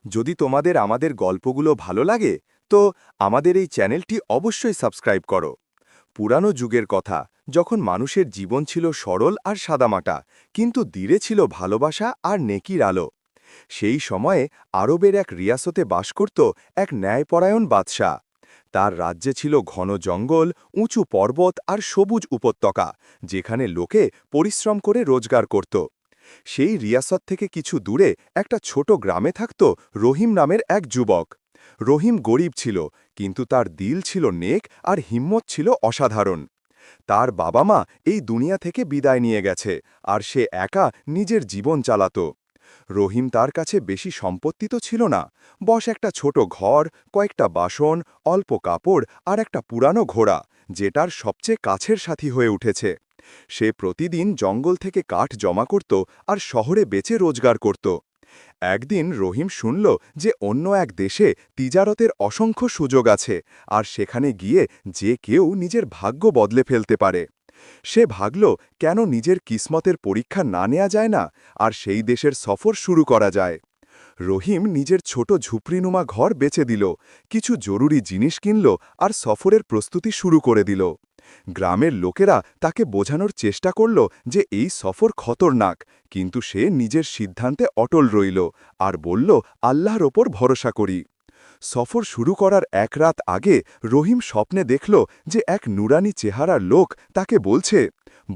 যদি তোমাদের আমাদের গল্পগুলো ভালো লাগে তো আমাদের এই চ্যানেলটি অবশ্যই সাবস্ক্রাইব করো। পুরানো যুগের কথা, যখন মানুষের জীবন ছিল সরল আর সাদামাটা, কিন্তু দূরে ছিল ভালোবাসা আর নেকির আলো। সেই সময়ে আরবের এক রিয়াসতে বাস করত এক ন্যায়পরায়ণ বাদশাহ। তার রাজ্যে ছিল ঘন জঙ্গল, উঁচু পর্বত আর সবুজ উপত্যকা, যেখানে লোকে পরিশ্রম করে রোজগার করত। সেই রিয়াসত থেকে কিছু দূরে একটা ছোট গ্রামে থাকত রহিম নামের এক যুবক। রহিম গরিব ছিল, কিন্তু তার দিল ছিল নেক আর হিম্মত ছিল অসাধারণ। তার বাবা মা এই দুনিয়া থেকে বিদায় নিয়ে গেছে, আর সে একা নিজের জীবন চালাত। রহিম তার কাছে বেশি সম্পত্তি তো ছিল না, বস একটা ছোট ঘর, কয়েকটা বাসন, অল্প কাপড় আর একটা পুরানো ঘোড়া, যেটার সবচেয়ে কাছের সাথী হয়ে উঠেছে। সে প্রতিদিন জঙ্গল থেকে কাঠ জমা করত আর শহরে বেচে রোজগার করত। একদিন রহিম শুনল যে অন্য এক দেশে তিজারতের অসংখ্য সুযোগ আছে, আর সেখানে গিয়ে যে কেউ নিজের ভাগ্য বদলে ফেলতে পারে। সে ভাবল, কেন নিজের কিসমতের পরীক্ষা না নেওয়া যায় না, আর সেই দেশের সফর শুরু করা যায়। রহিম নিজের ছোট ঝুপড়িনুমা ঘর বেচে দিল, কিছু জরুরি জিনিস কিনল আর সফরের প্রস্তুতি শুরু করে দিল। গ্রামের লোকেরা তাকে বোঝানোর চেষ্টা করল যে এই সফর খতরনাক, কিন্তু সে নিজের সিদ্ধান্তে অটল রইল আর বলল, আল্লাহর ওপর ভরসা করি। সফর শুরু করার এক রাত আগে রহিম স্বপ্নে দেখল যে এক নুরানি চেহারার লোক তাকে বলছে,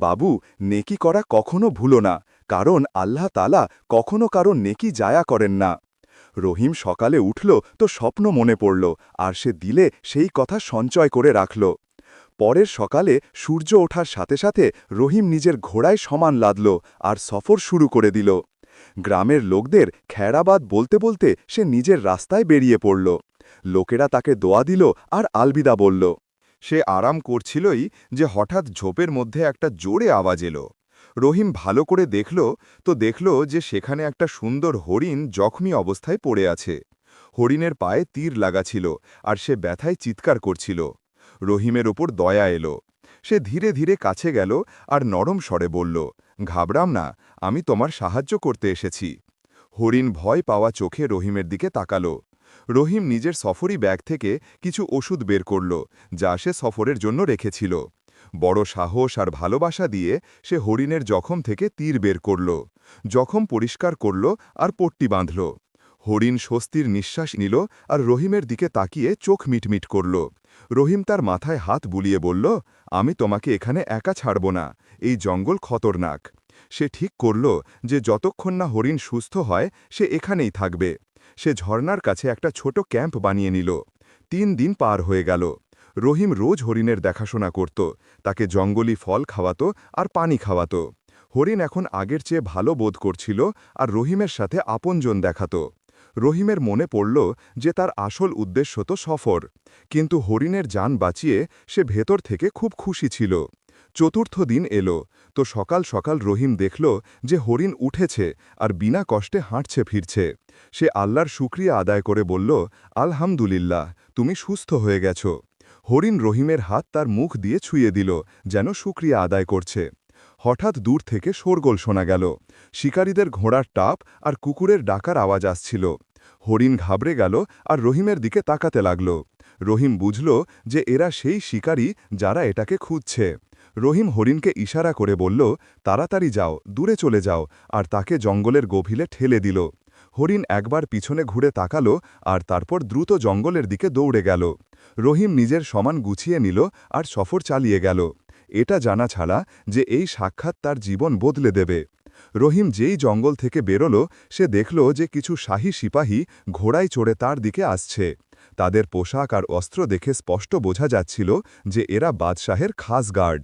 বাবু, নেকি করা কখনো ভুলো না, কারণ আল্লাহ তাআলা কখনো কারো নেকি জায়া করেন না। রহিম সকালে উঠল তো স্বপ্ন মনে পড়ল, আর সে দিলে সেই কথা সঞ্চয় করে রাখল। পরের সকালে সূর্য ওঠার সাথে সাথে রহিম নিজের ঘোড়ায় সমান লাদল আর সফর শুরু করে দিল। গ্রামের লোকদের খেরাবাদ বলতে বলতে সে নিজের রাস্তায় বেরিয়ে পড়ল। লোকেরা তাকে দোয়া দিল আর আলবিদা বলল। সে আরাম করছিলই যে হঠাৎ ঝোপের মধ্যে একটা জোরে আওয়াজ এলো। রহিম ভালো করে দেখল যে সেখানে একটা সুন্দর হরিণ জখমি অবস্থায় পড়ে আছে। হরিণের পায়ে তীর লাগা ছিল, আর সে ব্যথায় চিৎকার করছিল। রহিমের ওপর দয়া এলো। সে ধীরে ধীরে কাছে গেল আর নরম স্বরে বলল, ঘাবড়াম না, আমি তোমার সাহায্য করতে এসেছি। হরিণ ভয় পাওয়া চোখে রহিমের দিকে তাকাল। রহিম নিজের সফরি ব্যাগ থেকে কিছু ওষুধ বের করল, যা সে সফরের জন্য রেখেছিল। বড় সাহস আর ভালোবাসা দিয়ে সে হরিণের জখম থেকে তীর বের করল, জখম পরিষ্কার করল আর পট্টি বাঁধল। হরিণ স্বস্তির নিঃশ্বাস নিল আর রহিমের দিকে তাকিয়ে চোখ মিটমিট করল। রহিম তার মাথায় হাত বুলিয়ে বলল, আমি তোমাকে এখানে একা ছাড়ব না, এই জঙ্গল খতরনাক। সে ঠিক করল যে যতক্ষণ না হরিণ সুস্থ হয় সে এখানেই থাকবে। সে ঝর্ণার কাছে একটা ছোট ক্যাম্প বানিয়ে নিল। ৩ দিন পার হয়ে গেল। রহিম রোজ হরিণের দেখাশোনা করত, তাকে জঙ্গলি ফল খাওয়াত আর পানি খাওয়াত। হরিণ এখন আগের চেয়ে ভালো বোধ করছিল আর রহিমের সাথে আপনজন দেখাত। রহিমের মনে পড়ল যে তার আসল উদ্দেশ্য তো সফর, কিন্তু হরিণের জান বাঁচিয়ে সে ভেতর থেকে খুব খুশি ছিল। চতুর্থ দিন এলো তো সকাল সকাল রহিম দেখল যে হরিণ উঠেছে আর বিনা কষ্টে হাঁটছে ফিরছে। সে আল্লাহর শুকরিয়া আদায় করে বলল, আলহামদুলিল্লাহ, তুমি সুস্থ হয়ে গেছ। হরিণ রহিমের হাত তার মুখ দিয়ে ছুঁয়ে দিল, যেন শুকরিয়া আদায় করছে। হঠাৎ দূর থেকে শোরগোল শোনা গেল। শিকারীদের ঘোড়ার টাপ আর কুকুরের ডাকার আওয়াজ আসছিল। হরিণ ঘাবড়ে গেল আর রহিমের দিকে তাকাতে লাগল। রহিম বুঝল যে এরা সেই শিকারী যারা এটাকে খুঁজছে। রহিম হরিণকে ইশারা করে বলল, তাড়াতাড়ি যাও, দূরে চলে যাও, আর তাকে জঙ্গলের গভীরে ঠেলে দিল। হরিণ একবার পিছনে ঘুরে তাকাল আর তারপর দ্রুত জঙ্গলের দিকে দৌড়ে গেল। রহিম নিজের সমান গুছিয়ে নিল আর সফর চালিয়ে গেল, এটা জানা ছাড়া যে এই সাক্ষাৎ তার জীবন বদলে দেবে। রহিম যেই জঙ্গল থেকে বেরোল সে দেখল যে কিছু শাহী সিপাহী ঘোড়ায় চড়ে তার দিকে আসছে। তাদের পোশাক আর অস্ত্র দেখে স্পষ্ট বোঝা যাচ্ছিল যে এরা বাদশাহের খাস গার্ড।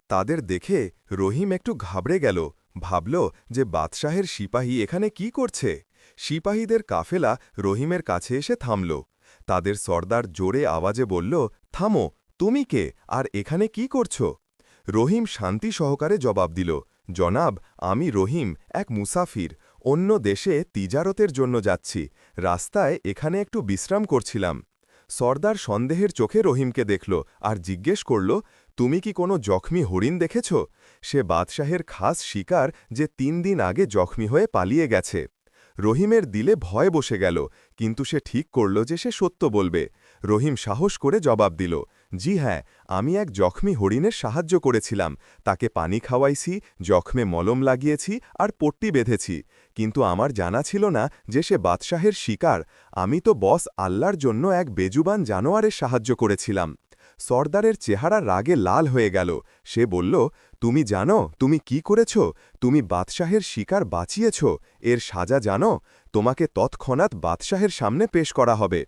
তাদের দেখে রহিম একটু ঘাবড়ে গেল, ভাবল যে বাদশাহের সিপাহী এখানে কি করছে। সিপাহীদের কাফেলা রহিমের কাছে এসে থামল। তাদের সর্দার জোরে আওয়াজে বলল, থামো, তুমি কে আর এখানে কি করছো? রহিম শান্তি সহকারে জবাব দিল, জনাব, আমি রহিম, এক মুসাফির, অন্য দেশে তিজারতের জন্য যাচ্ছি, রাস্তায় এখানে একটু বিশ্রাম করছিলাম। সর্দার সন্দেহের চোখে রহিমকে দেখল আর জিজ্ঞেস করল, তুমি কি কোনো জখমি হরিণ দেখেছ? সে বাদশাহের খাস শিকার যে ৩ দিন আগে জখমি হয়ে পালিয়ে গেছে। রহিমের দিলে ভয় বসে গেল, কিন্তু সে ঠিক করল যে সে সত্য বলবে। রহিম সাহস করে জবাব দিল, জি হ্যাঁ, আমি এক জখমি হরিণের সাহায্য করেছিলাম, তাকে পানি খাওয়াইছি, জখমে মলম লাগিয়েছি আর পট্টি বেঁধেছি। কিন্তু আমার জানা ছিল না যে সে বাদশাহের শিকার। আমি তো বস আল্লাহর জন্য এক বেজুবান জানোয়ারের সাহায্য করেছিলাম। সর্দারের চেহারা রাগে লাল হয়ে গেল। সে বলল, তুমি জানো তুমি কি করেছ? তুমি বাদশাহের শিকার বাঁচিয়েছ। এর সাজা জানো? তোমাকে তৎক্ষণাৎ বাদশাহের সামনে পেশ করা হবে।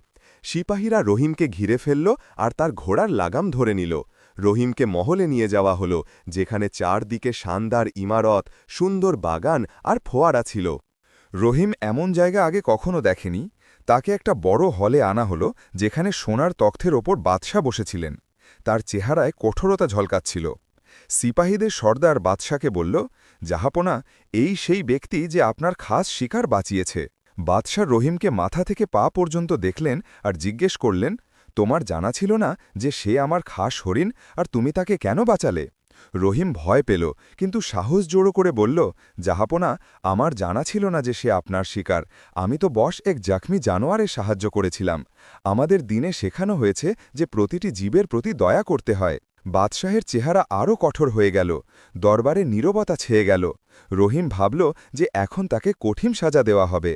সিপাহীরা রহিমকে ঘিরে ফেলল আর তার ঘোড়ার লাগাম ধরে নিল। রহিমকে মহলে নিয়ে যাওয়া হলো, যেখানে চারদিকে শানদার ইমারত, সুন্দর বাগান আর ফোয়ারা ছিল। রহিম এমন জায়গা আগে কখনো দেখেনি। তাকে একটা বড় হলে আনা হলো, যেখানে সোনার তখ্তের ওপর বাদশাহ বসেছিলেন। তার চেহারায় কঠোরতা ঝলকাচ্ছিল। সিপাহীদের সর্দার বাদশাকে বলল, জাহাপনা, এই সেই ব্যক্তি যে আপনার খাস শিকার বাঁচিয়েছে। বাদশাহ রহিমকে মাথা থেকে পা পর্যন্ত দেখলেন আর জিজ্ঞেস করলেন, তোমার জানা ছিল না যে সে আমার খাস হরিণ, আর তুমি তাকে কেন বাঁচালে? রহিম ভয় পেল, কিন্তু সাহস জোড়ো করে বলল, জাহাপনা, আমার জানা ছিল না যে সে আপনার শিকার। আমি তো বশ এক জখমি জানোয়ারের সাহায্য করেছিলাম। আমাদের দিনে শেখানো হয়েছে যে প্রতিটি জীবের প্রতি দয়া করতে হয়। বাদশাহের চেহারা আরও কঠোর হয়ে গেল। দরবারে নীরবতা ছেয়ে গেল। রহিম ভাবল যে এখন তাকে কঠিন সাজা দেওয়া হবে।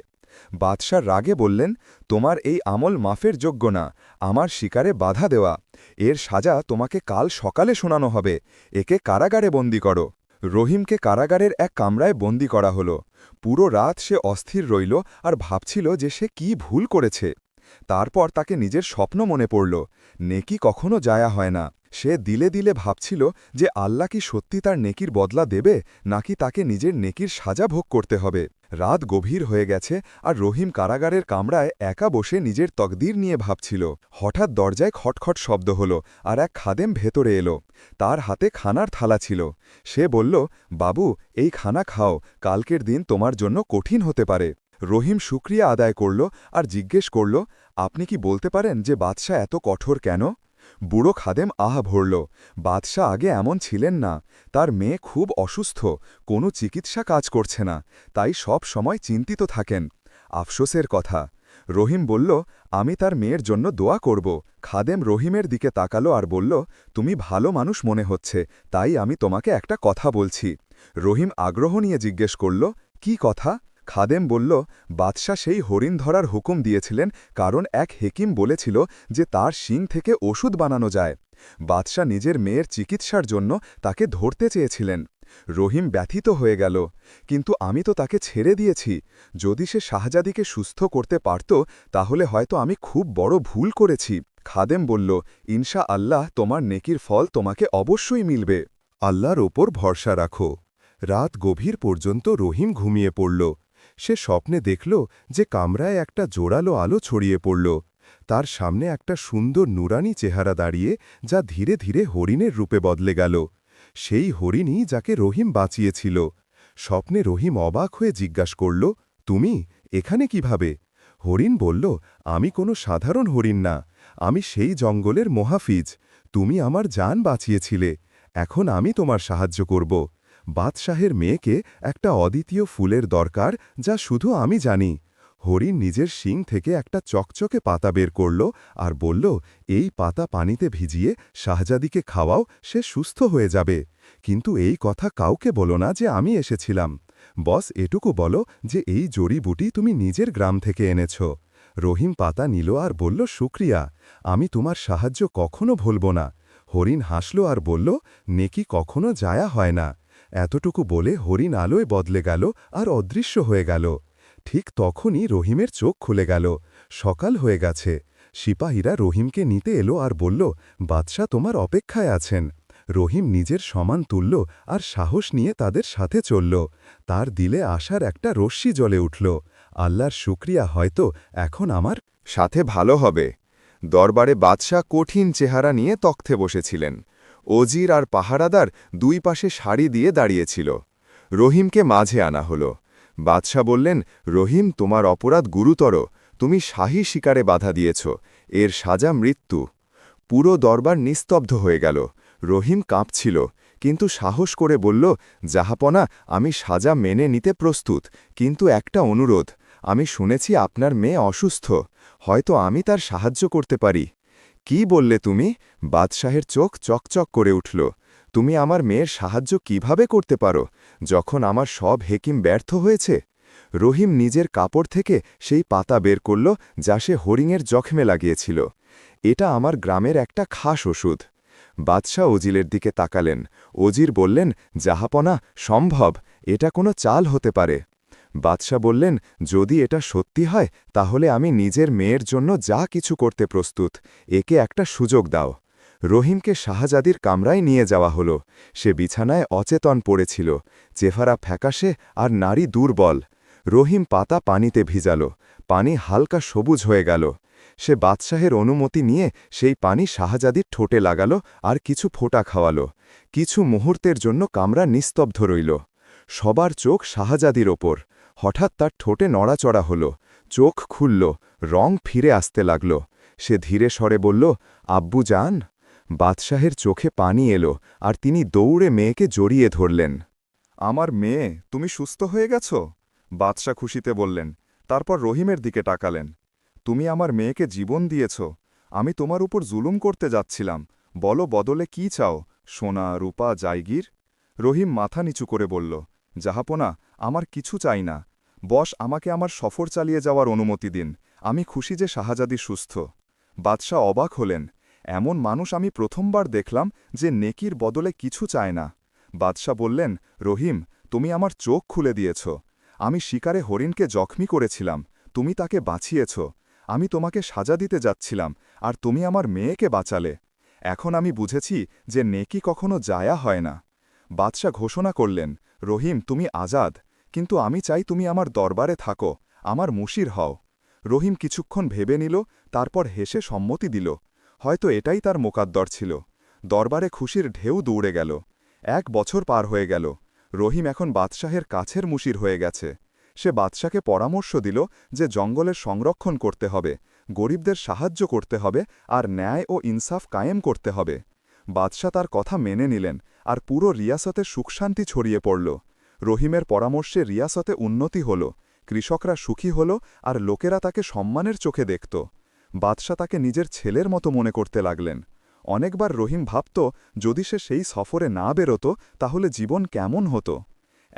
বাদশার রাগে বললেন, তোমার এই আমল মাফের যোগ্য না, আমার শিকারে বাধা দেওয়া। এর সাজা তোমাকে কাল সকালে শোনানো হবে। একে কারাগারে বন্দী করো। রহিমকে কারাগারের এক কামরায় বন্দী করা হলো। পুরো রাত সে অস্থির রইল আর ভাবছিল যে সে কি ভুল করেছে। তারপর তাকে নিজের স্বপ্ন মনে পড়ল। নেকি কখনো জায়া হয় না। সে দিলে দিলে ভাবছিল যে আল্লাহ কি সত্যি তার নেকির বদলা দেবে, নাকি তাকে নিজের নেকির সাজা ভোগ করতে হবে। রাত গভীর হয়ে গেছে আর রহিম কারাগারের কামরায় একা বসে নিজের তকদির নিয়ে ভাবছিল। হঠাৎ দরজায় খটখট শব্দ হল আর এক খাদেম ভেতরে এলো। তার হাতে খানার থালা ছিল। সে বলল, বাবু, এই খানা খাও, কালকের দিন তোমার জন্য কঠিন হতে পারে। রহিম শুকরিয়া আদায় করল আর জিজ্ঞেস করল, আপনি কি বলতে পারেন যে বাদশাহ এত কঠোর কেন? বুড়ো খাদেম আহা ভরল, বাদশাহ আগে এমন ছিলেন না। তার মেয়ে খুব অসুস্থ, কোনো চিকিৎসা কাজ করছে না, তাই সব সময় চিন্তিত থাকেন। আফসোসের কথা। রহিম বলল, আমি তার মেয়ের জন্য দোয়া করব। খাদেম রহিমের দিকে তাকালো আর বলল, তুমি ভালো মানুষ মনে হচ্ছে, তাই আমি তোমাকে একটা কথা বলছি। রহিম আগ্রহ নিয়ে জিজ্ঞেস করল, কি কথা? খাদেম বলল, বাদশাহ সেই হরিণ ধরার হুকুম দিয়েছিলেন, কারণ এক হেকিম বলেছিল যে তার শিং থেকে ওষুধ বানানো যায়। বাদশাহ নিজের মেয়ের চিকিৎসার জন্য তাকে ধরতে চেয়েছিলেন। রহিম ব্যথিত হয়ে গেল, কিন্তু আমি তো তাকে ছেড়ে দিয়েছি। যদি সে শাহজাদিকে সুস্থ করতে পারত, তাহলে হয়তো আমি খুব বড় ভুল করেছি। খাদেম বলল, ইনশা আল্লাহ তোমার নেকির ফল তোমাকে অবশ্যই মিলবে। আল্লাহর ওপর ভরসা রাখো। রাত গভীর পর্যন্ত রহিম ঘুমিয়ে পড়ল। সে স্বপ্নে দেখল যে কামরায় একটা জোরালো আলো ছড়িয়ে পড়ল। তার সামনে একটা সুন্দর নুরানি চেহারা দাঁড়িয়ে, যা ধীরে ধীরে হরিণের রূপে বদলে গেল। সেই হরিণই যাকে রহিম বাঁচিয়েছিল। স্বপ্নে রহিম অবাক হয়ে জিজ্ঞাসা করল, তুমি এখানে কিভাবে? হরিণ বলল, আমি কোনো সাধারণ হরিণ না, আমি সেই জঙ্গলের মহাফিজ। তুমি আমার জান বাঁচিয়েছিলে, এখন আমি তোমার সাহায্য করব। বাদশাহের মেয়েকে একটা অদ্বিতীয় ফুলের দরকার, যা শুধু আমি জানি। হরিণ নিজের শিং থেকে একটা চকচকে পাতা বের করল আর বলল, এই পাতা পানিতে ভিজিয়ে শাহজাদিকে খাওয়াও, সে সুস্থ হয়ে যাবে। কিন্তু এই কথা কাউকে বলো না যে আমি এসেছিলাম। বস এটুকু বলো যে এই জড়িবুটি তুমি নিজের গ্রাম থেকে এনেছ। রহিম পাতা নিল আর বলল, শুক্রিয়া, আমি তোমার সাহায্য কখনো ভুলব না। হরিণ হাসল আর বলল, নেকি কখনো জায়া হয় না। এতটুকু বলে হরিণ আলোয় বদলে গেল আর অদৃশ্য হয়ে গেল। ঠিক তখনই রহিমের চোখ খুলে গেল। সকাল হয়ে গেছে। সিপাহীরা রহিমকে নিতে এলো আর বলল, বাদশাহ তোমার অপেক্ষায় আছেন। রহিম নিজের সমান তুলল আর সাহস নিয়ে তাদের সাথে চলল। তার দিলে আশার একটা রশ্মি জ্বলে উঠল। আল্লাহর শুকরিয়া, হয়তো এখন আমার সাথে ভালো হবে। দরবারে বাদশাহ কঠিন চেহারা নিয়ে তখ্তে বসেছিলেন। অজির আর পাহারাদার দুই পাশে সারি দিয়ে দাঁড়িয়েছিল। রহিমকে মাঝে আনা হল। বাদশাহ বললেন, রহিম, তোমার অপরাধ গুরুতর। তুমি শাহী শিকারে বাধা দিয়েছ, এর সাজা মৃত্যু। পুরো দরবার নিস্তব্ধ হয়ে গেল। রহিম কাঁপছিল, কিন্তু সাহস করে বলল, জাহাপনা, আমি সাজা মেনে নিতে প্রস্তুত, কিন্তু একটা অনুরোধ, আমি শুনেছি আপনার মেয়ে অসুস্থ, হয়তো আমি তার সাহায্য করতে পারি। কি বললে তুমি? বাদশাহের চোখ চকচক করে উঠল। তুমি আমার মেয়ের সাহায্য কিভাবে করতে পারো, যখন আমার সব হেকিম ব্যর্থ হয়েছে? রহিম নিজের কাপড় থেকে সেই পাতা বের করল যা সে হরিণের জখমে লাগিয়েছিল। এটা আমার গ্রামের একটা খাস ওষুধ। বাদশাহ ওজিলের দিকে তাকালেন। ওজির বললেন, জাহাপনা, সম্ভব, এটা কোনো চাল হতে পারে। বাদশাহ বললেন, যদি এটা সত্যি হয় তাহলে আমি নিজের মেয়ের জন্য যা কিছু করতে প্রস্তুত, একে একটা সুযোগ দাও। রহিমকে শাহজাদির কামরায় নিয়ে যাওয়া হলো। সে বিছানায় অচেতন পড়েছিল, চেহারা ফ্যাকাশে আর নারী দুর্বল। রহিম পাতা পানিতে ভিজাল, পানি হালকা সবুজ হয়ে গেল। সে বাদশাহের অনুমতি নিয়ে সেই পানি শাহজাদির ঠোঁটে লাগাল আর কিছু ফোঁটা খাওয়াল। কিছু মুহূর্তের জন্য কামরা নিস্তব্ধ রইল। সবার চোখ শাহজাদির ওপর। হঠাৎ তার ঠোঁটে নড়াচড়া হল, চোখ খুলল, রং ফিরে আসতে লাগল। সে ধীরে স্বরে বলল, আব্বু যান। বাদশাহের চোখে পানি এলো আর তিনি দৌড়ে মেয়েকে জড়িয়ে ধরলেন। আমার মেয়ে, তুমি সুস্থ হয়ে গেছ? বাদশাহ খুশিতে বললেন। তারপর রহিমের দিকে তাকালেন। তুমি আমার মেয়েকে জীবন দিয়েছ। আমি তোমার উপর জুলুম করতে যাচ্ছিলাম। বলো, বদলে কি চাও? সোনা, রূপা, জায়গির? রহিম মাথা নিচু করে বলল, জাহাপনা, আমার কিছু চাই না। বস, আমাকে আমার সফর চালিয়ে যাওয়ার অনুমতি দিন। আমি খুশি যে শাহজাদি সুস্থ। বাদশাহ অবাক হলেন। এমন মানুষ আমি প্রথমবার দেখলাম যে নেকির বদলে কিছু চায় না। বাদশাহ বললেন, রহিম, তুমি আমার চোখ খুলে দিয়েছ। আমি শিকারে হরিণকে জখমি করেছিলাম, তুমি তাকে বাঁচিয়েছ। আমি তোমাকে সাজা দিতে যাচ্ছিলাম, আর তুমি আমার মেয়েকে বাঁচালে। এখন আমি বুঝেছি যে নেকি কখনো জায়া হয় না। বাদশাহ ঘোষণা করলেন, রহিম, তুমি আজাদ, কিন্তু আমি চাই তুমি আমার দরবারে থাকো, আমার মুশির হও। রহিম কিছুক্ষণ ভেবে নিল, তারপর হেসে সম্মতি দিল। হয়তো এটাই তার মোকাদ্দর ছিল। দরবারে খুশির ঢেউ দৌড়ে গেল। 1 বছর পার হয়ে গেল। রহিম এখন বাদশাহের কাছের মুশির হয়ে গেছে। সে বাদশাকে পরামর্শ দিল যে জঙ্গলের সংরক্ষণ করতে হবে, গরিবদের সাহায্য করতে হবে, আর ন্যায় ও ইনসাফ কায়েম করতে হবে। বাদশাহ তার কথা মেনে নিলেন, আর পুরো রিয়াসতে সুখশান্তি ছড়িয়ে পড়ল। রহিমের পরামর্শে রিয়াসতে উন্নতি হল, কৃষকরা সুখী হল, আর লোকেরা তাকে সম্মানের চোখে দেখত। বাদশাহ তাকে নিজের ছেলের মতো মনে করতে লাগলেন। অনেকবার রহিম ভাবত, যদি সে সেই সফরে না বেরোত তাহলে জীবন কেমন হতো।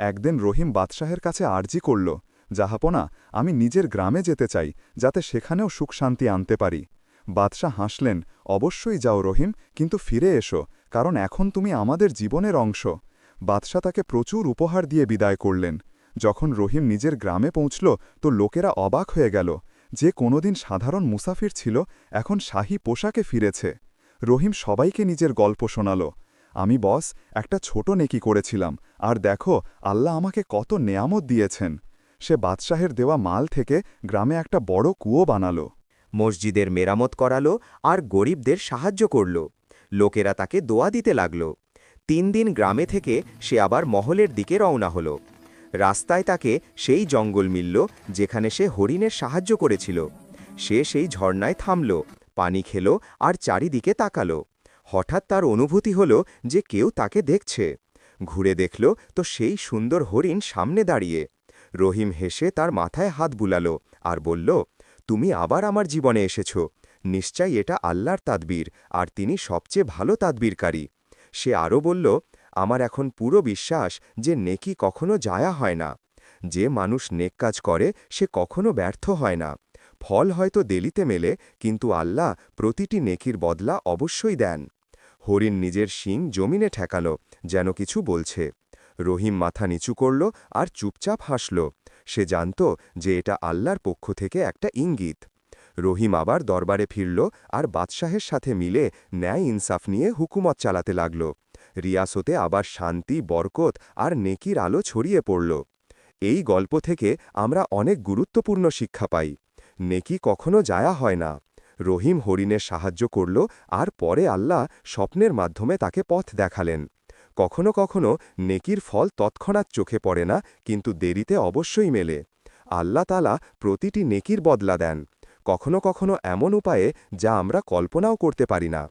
একদিন রহিম বাদশাহের কাছে আর্জি করল, জাহাপনা, আমি নিজের গ্রামে যেতে চাই, যাতে সেখানেও সুখ শান্তি আনতে পারি। বাদশাহ হাসলেন, অবশ্যই যাও রহিম, কিন্তু ফিরে এসো, কারণ এখন তুমি আমাদের জীবনের অংশ। বাদশাহ তাকে প্রচুর উপহার দিয়ে বিদায় করলেন। যখন রহিম নিজের গ্রামে পৌঁছল তো লোকেরা অবাক হয়ে গেল। যে কোনোদিন সাধারণ মুসাফির ছিল, এখন শাহী পোশাকে ফিরেছে। রহিম সবাইকে নিজের গল্প শোনাল। আমি বস, একটা ছোট নেকি করেছিলাম, আর দেখো আল্লাহ আমাকে কত নেয়ামত দিয়েছেন। সে বাদশাহের দেওয়া মাল থেকে গ্রামে একটা বড় কুয়ো বানালো। মসজিদের মেরামত করালো আর গরিবদের সাহায্য করল। লোকেরা তাকে দোয়া দিতে লাগল। 3 দিন গ্রামে থেকে সে আবার মহলের দিকে রওনা হল। রাস্তায় তাকে সেই জঙ্গল মিলল যেখানে সে হরিণের সাহায্য করেছিল। সে সেই ঝর্ণায় থামল, পানি খেল আর চারিদিকে তাকালো। হঠাৎ তার অনুভূতি হল যে কেউ তাকে দেখছে। ঘুরে দেখল তো সেই সুন্দর হরিণ সামনে দাঁড়িয়ে। রহিম হেসে তার মাথায় হাত বুলালো আর বলল, তুমি আবার আমার জীবনে এসেছ। নিশ্চয়ই এটা আল্লাহর তাদবীর, আর তিনি সবচেয়ে ভালো তাদবীরকারী। সে আরও বলল, আমার এখন পুরো বিশ্বাস যে নেকি কখনো জায়া হয় না। যে মানুষ নেক কাজ করে সে কখনো ব্যর্থ হয় না। ফল হয়তো দেরিতে মেলে, কিন্তু আল্লাহ প্রতিটি নেকির বদলা অবশ্যই দেন। হরিণ নিজের শিং জমিনে ঠেকালো, যেন কিছু বলছে। রহিম মাথা নিচু করল আর চুপচাপ হাসল। সে জানত যে এটা আল্লাহর পক্ষ থেকে একটা ইঙ্গিত। রহিম আবার দরবারে ফিরল আর বাদশাহের সাথে মিলে ন্যায় ইনসাফ নিয়ে হুকুমত চালাতে লাগল। রিয়াসতে আবার শান্তি, বরকত আর নেকির আলো ছড়িয়ে পড়ল। এই গল্প থেকে আমরা অনেক গুরুত্বপূর্ণ শিক্ষা পাই। নেকি কখনো জায়া হয় না। রহিম হরিণের সাহায্য করল, আর পরে আল্লাহ স্বপ্নের মাধ্যমে তাকে পথ দেখালেন। কখনো কখনো নেকির ফল তৎক্ষণাৎ চোখে পড়ে না, কিন্তু দেরিতে অবশ্যই মেলে। আল্লাহ তাআলা প্রতিটি নেকির বদলা দেন, কখনো কখনো এমন উপায়ে যা আমরা কল্পনাও করতে পারি না।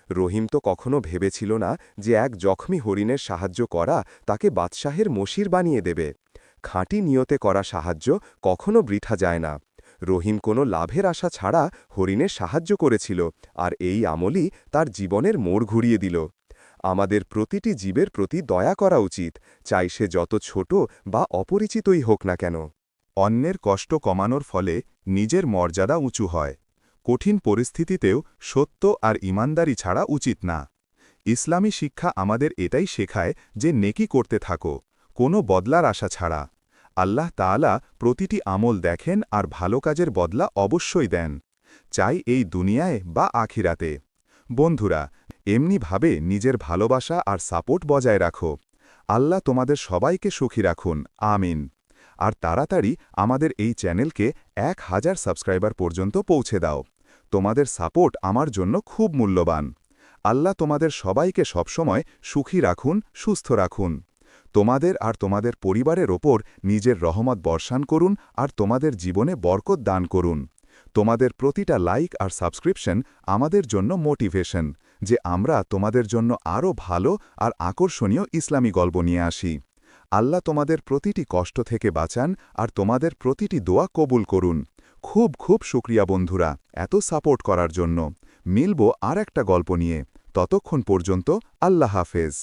রহিম তো কখনো ভেবেছিল না যে এক জখমি হরিণের সাহায্য করা তাকে বাদশাহের মশির বানিয়ে দেবে। খাঁটি নিয়তে করা সাহায্য কখনো বৃথা যায় না। রহিম কোনো লাভের আশা ছাড়া হরিণের সাহায্য করেছিল, আর এই আমলই তার জীবনের মোড় ঘুরিয়ে দিল। আমাদের প্রতিটি জীবের প্রতি দয়া করা উচিত, চাই সে যত ছোট বা অপরিচিতই হোক না কেন। অন্যের কষ্ট কমানোর ফলে নিজের মর্যাদা উঁচু হয়। কঠিন পরিস্থিতিতেও সত্য আর ইমানদারি ছাড়া উচিত না। ইসলামী শিক্ষা আমাদের এটাই শেখায় যে নেকি করতে থাকো, কোনো বদলার আশা ছাড়া। আল্লাহ তাআলা প্রতিটি আমল দেখেন আর ভালো কাজের বদলা অবশ্যই দেন, চাই এই দুনিয়ায় বা আখিরাতে। বন্ধুরা, এমনিভাবে নিজের ভালোবাসা আর সাপোর্ট বজায় রাখো। আল্লাহ তোমাদের সবাইকে সুখী রাখুন, আমিন। আর তাড়াতাড়ি আমাদের এই চ্যানেলকে 1000 সাবস্ক্রাইবার পর্যন্ত পৌঁছে দাও। তোমাদের সাপোর্ট আমার জন্য খুব মূল্যবান। আল্লাহ তোমাদের সবাইকে সবসময় সুখী রাখুন, সুস্থ রাখুন। তোমাদের আর তোমাদের পরিবারের ওপর নিজের রহমত বর্ষণ করুন আর তোমাদের জীবনে বরকত দান করুন। তোমাদের প্রতিটা লাইক আর সাবস্ক্রিপশন আমাদের জন্য মোটিভেশন, যে আমরা তোমাদের জন্য আরও ভালো আর আকর্ষণীয় ইসলামী গল্প নিয়ে আসি। আল্লাহ তোমাদের প্রতিটি কষ্ট থেকে বাঁচান আর তোমাদের প্রতিটি দোয়া কবুল করুন। খুব খুব শুকরিয়া বন্ধুরা, এত সাপোর্ট করার জন্য। মিলব আর একটা গল্প নিয়ে। ততক্ষণ পর্যন্ত আল্লাহ হাফেজ।